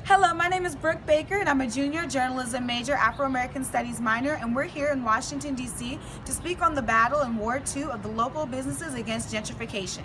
Hello, my name is Brooke Baker, and I'm a junior journalism major, Afro-American Studies minor, and we're here in Washington, D.C. to speak on the battle in Ward 2 of the local businesses against gentrification.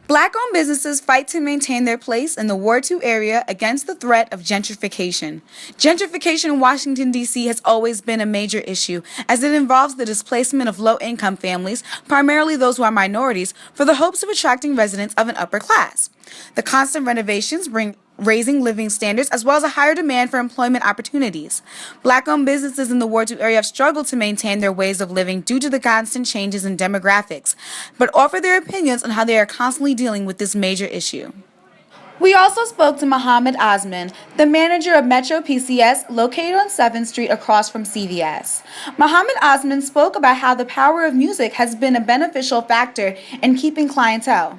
Black-owned businesses fight to maintain their place in the Ward 2 area against the threat of gentrification. Gentrification in Washington, D.C. has always been a major issue, as it involves the displacement of low-income families, primarily those who are minorities, for the hopes of attracting residents of an upper class. The constant renovations bring raising living standards as well as a higher demand for employment opportunities. Black-owned businesses in the Ward 2 area have struggled to maintain their ways of living due to the constant changes in demographics, but offer their opinions on how they are constantly dealing with this major issue. We also spoke to Muhammad Osman, the manager of Metro PCS, located on 7th Street across from CVS. Muhammad Osman spoke about how the power of music has been a beneficial factor in keeping clientele.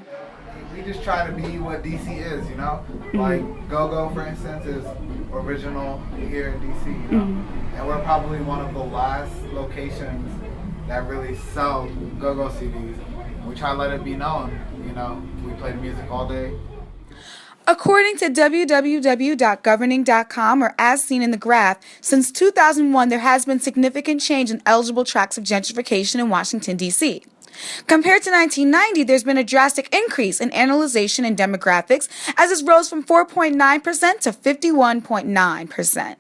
We just try to be what DC is, you know? Like Go-Go, for instance, is original here in DC, you know? And we're probably one of the last locations that really sell Go-Go CDs. We try to let it be known, you know? We play the music all day. According to www.governing.com, or as seen in the graph, since 2001 there has been significant change in eligible tracts of gentrification in Washington, D.C. Compared to 1990, there's been a drastic increase in analyzation and demographics, as it rose from 4.9% to 51.9%.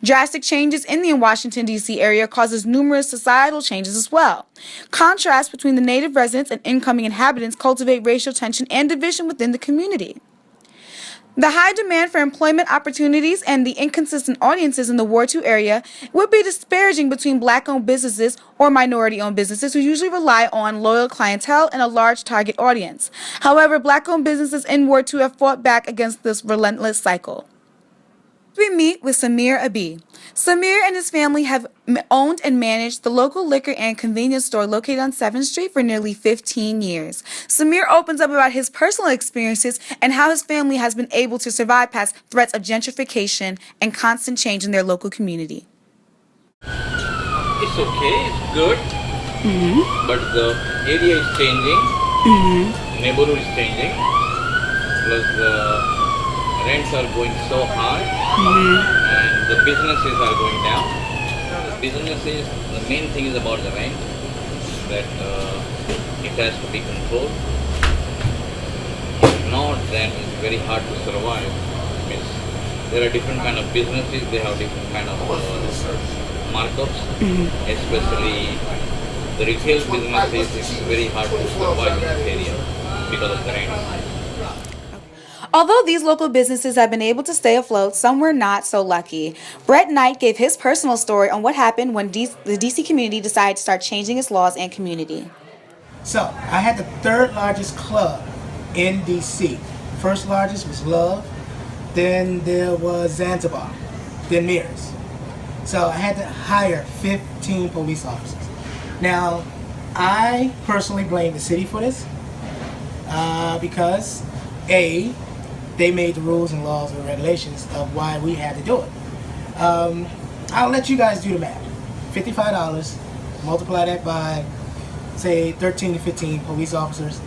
Drastic changes in the Washington, D.C. area causes numerous societal changes as well. Contrasts between the native residents and incoming inhabitants cultivate racial tension and division within the community. The high demand for employment opportunities and the inconsistent audiences in the Ward 2 area would be disparaging between black-owned businesses or minority-owned businesses who usually rely on loyal clientele and a large target audience. However, black-owned businesses in Ward 2 have fought back against this relentless cycle. We meet with Samir Abi. Samir and his family have owned and managed the local liquor and convenience store located on 7th Street for nearly 15 years. Samir opens up about his personal experiences and how his family has been able to survive past threats of gentrification and constant change in their local community. It's okay, it's good, but the area is changing, neighborhood is changing, plus the rents are going so high, and the businesses are going down. The businesses, the main thing is about the rent, that it has to be controlled. If not, then it's very hard to survive. Means there are different kind of businesses, they have different kind of markups, especially the retail businesses. It's very hard to survive in this area because of the rent. Although these local businesses have been able to stay afloat, some were not so lucky. Brett Knight gave his personal story on what happened when the DC community decided to start changing its laws and community. So, I had the third largest club in DC. First largest was Love, then there was Zanzibar, then Mirrors. So I had to hire 15 police officers. Now, I personally blame the city for this because A, they made the rules and laws and regulations of why we had to do it. I'll let you guys do the math. $55, multiply that by, say, 13 to 15 police officers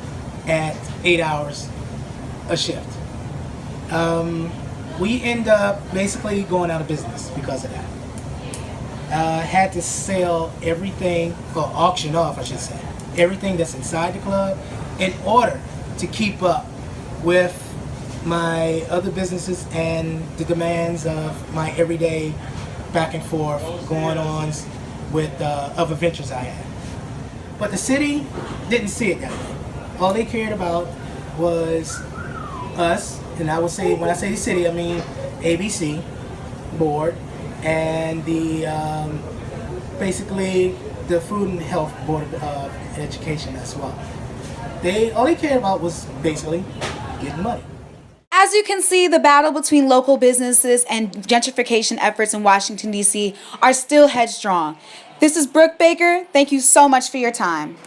at 8 hours a shift. We end up basically going out of business because of that. Had to sell everything, or auction off, I should say, everything that's inside the club in order to keep up with my other businesses and the demands of my everyday back and forth going on with other ventures I had. But the city didn't see it that way. All they cared about was us, and I would say, when I say the city, I mean ABC board and the basically the Food and Health Board of Education as well. All they cared about was basically getting money. As you can see, the battle between local businesses and gentrification efforts in Washington, D.C. are still headstrong. This is Brooke Baker. Thank you so much for your time.